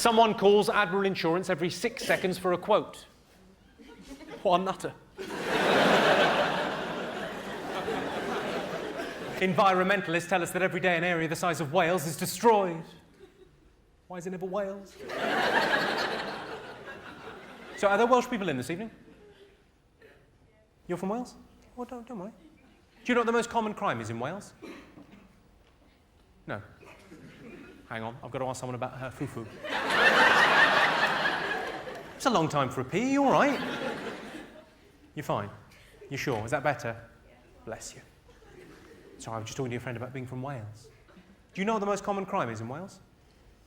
Someone calls Admiral Insurance every 6 seconds for a quote. What a nutter. Environmentalists tell us that every day an area the size of Wales is destroyed. Why is it never Wales? So are there Welsh people in this evening? You're from Wales? Well, don't worry. Do you know what the most common crime is in Wales? No. Hang on, I've got to ask someone about her foo-foo. It's a long time for a pee, you all right? You're fine? You sure? Is that better? Bless you. Sorry, I was just talking to your friend about being from Wales. Do you know what the most common crime is in Wales?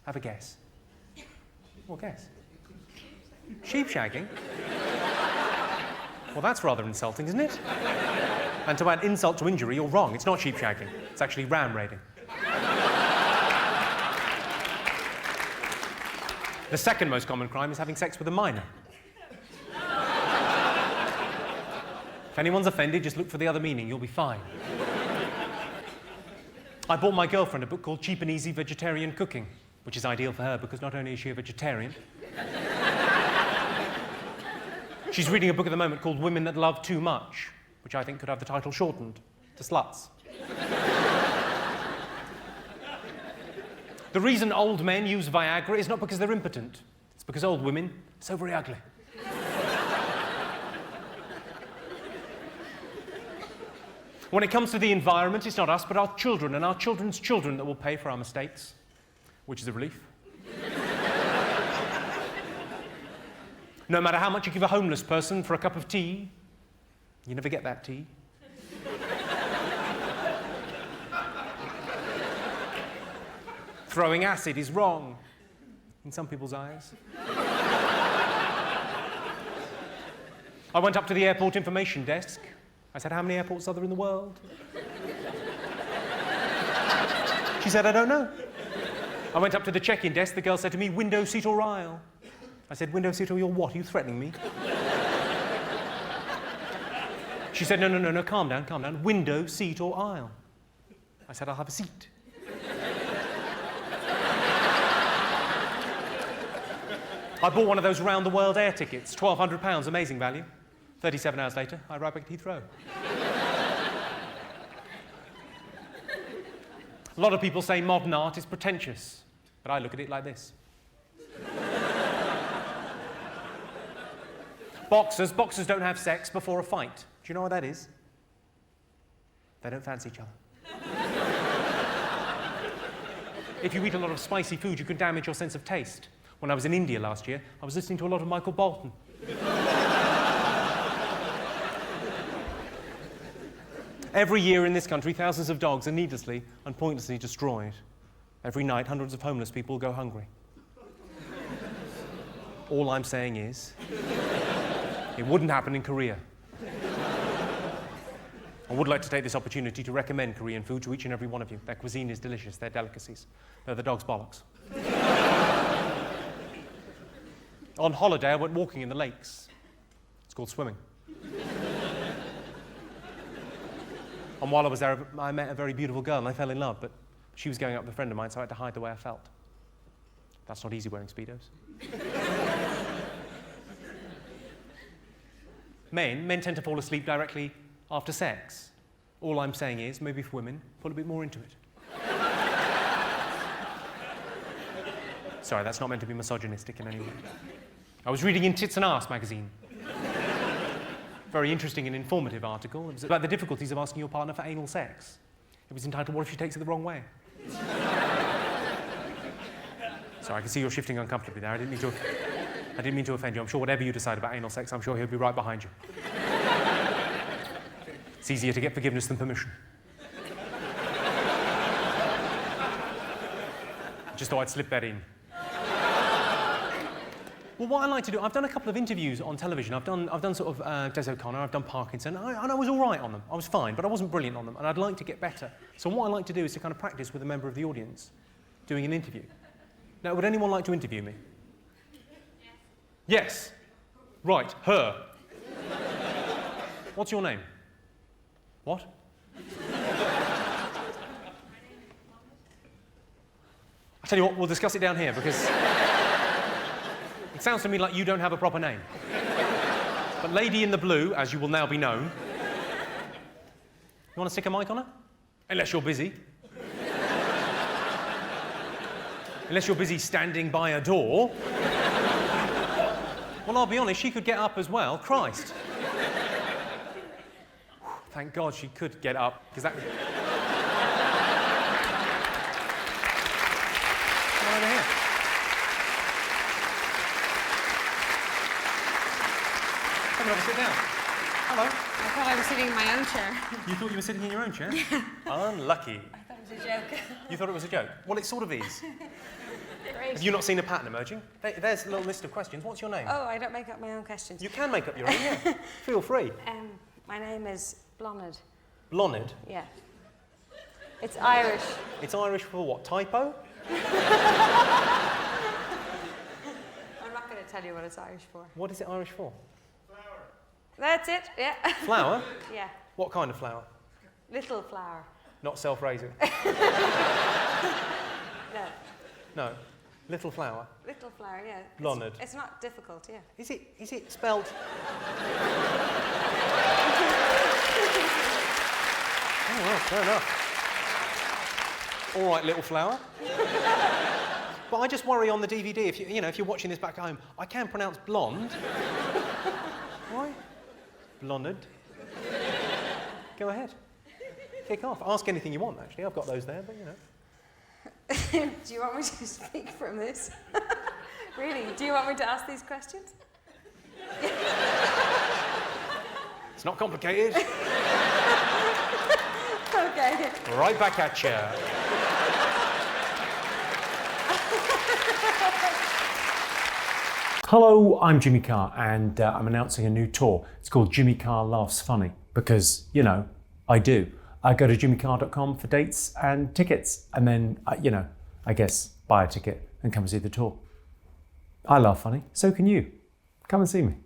Have a guess. What guess? Sheep shagging? Well, that's rather insulting, isn't it? And to add insult to injury, you're wrong. It's not sheep shagging. It's actually ram raiding. The second most common crime is having sex with a minor. If anyone's offended, just look for the other meaning. You'll be fine. I bought my girlfriend a book called Cheap and Easy Vegetarian Cooking, which is ideal for her because not only is she a vegetarian, she's reading a book at the moment called Women That Love Too Much, which I think could have the title shortened to Sluts. The reason old men use Viagra is not because they're impotent. It's because old women are so very ugly. When it comes to the environment, it's not us, but our children and our children's children that will pay for our mistakes, which is a relief. No matter how much you give a homeless person for a cup of tea, you never get that tea. Throwing acid is wrong, in some people's eyes. I went up to the airport information desk. I said, how many airports are there in the world? She said, I don't know. I went up to the check-in desk. The girl said to me, window, seat or aisle? I said, window, seat or your what? Are you threatening me? She said, no, calm down. Window, seat or aisle? I said, I'll have a seat. I bought one of those round-the-world air tickets, £1,200, amazing value. 37 hours later, I arrived back at Heathrow. A lot of people say modern art is pretentious, but I look at it like this. Boxers don't have sex before a fight. Do you know what that is? They don't fancy each other. If you eat a lot of spicy food, you can damage your sense of taste. When I was in India last year, I was listening to a lot of Michael Bolton. Every year in this country, thousands of dogs are needlessly and pointlessly destroyed. Every night, hundreds of homeless people go hungry. All I'm saying is, it wouldn't happen in Korea. I would like to take this opportunity to recommend Korean food to each and every one of you. Their cuisine is delicious, their delicacies. They're the dog's bollocks. On holiday, I went walking in the lakes. It's called swimming. And while I was there, I met a very beautiful girl and I fell in love, but she was going out with a friend of mine, so I had to hide the way I felt. That's not easy wearing Speedos. Men tend to fall asleep directly after sex. All I'm saying is, maybe for women, put a bit more into it. Sorry, that's not meant to be misogynistic in any way. I was reading in Tits and Arse magazine. Very interesting and informative article. It was about the difficulties of asking your partner for anal sex. It was entitled, What If She Takes It the Wrong Way? Sorry, I can see you're shifting uncomfortably there. I didn't mean to offend you. I'm sure whatever you decide about anal sex, I'm sure he'll be right behind you. It's easier to get forgiveness than permission. Just thought I'd slip that in. Well, what I like to do, I've done a couple of interviews on television. I've done sort of Des O'Connor, I've done Parkinson, and I was all right on them. I was fine, but I wasn't brilliant on them, and I'd like to get better. So what I like to do is to kind of practice with a member of the audience doing an interview. Now, would anyone like to interview me? Yes. Right, her. What's your name? What? I tell you what, we'll discuss it down here, because It sounds to me like you don't have a proper name. But Lady in the Blue, as you will now be known. You want to stick a mic on her? Unless you're busy. Unless you're busy standing by a door. Well, I'll be honest, she could get up as well. Christ. Thank God she could get up, because that... Come over here. Come over, sit down. Hello. I thought I was sitting in my own chair. You thought you were sitting in your own chair? Unlucky. I thought it was a joke. You thought it was a joke? Well, it sort of is. Great. Have you not seen a pattern emerging? There's a little list of questions. What's your name? Oh, I don't make up my own questions. You can make up your own, yeah. Feel free. My name is Blonid. Blonid? Yeah. It's Irish. It's Irish for what? Typo? I'm not going to tell you what it's Irish for. What is it Irish for? Flower. That's it, yeah. Flower? Yeah. What kind of flower? Little flower. Not self-raising? No. No. Little flower. Little flower, yeah. Blonid. It's not difficult, yeah. Is it spelled... Oh, well, fair enough. All right, little flower. But I just worry on the DVD, if you're watching this back home, I can pronounce blonde. Why? Blonid. Go ahead. Kick off. Ask anything you want, actually. I've got those there, but you know. Do you want me to speak from this? Really? Do you want me to ask these questions? It's not complicated. Okay. Right back at you. Hello, I'm Jimmy Carr, and I'm announcing a new tour. It's called Jimmy Carr Laughs Funny, because, I do. I go to jimmycarr.com for dates and tickets, and then, I guess, buy a ticket and come and see the tour. I laugh funny, so can you. Come and see me.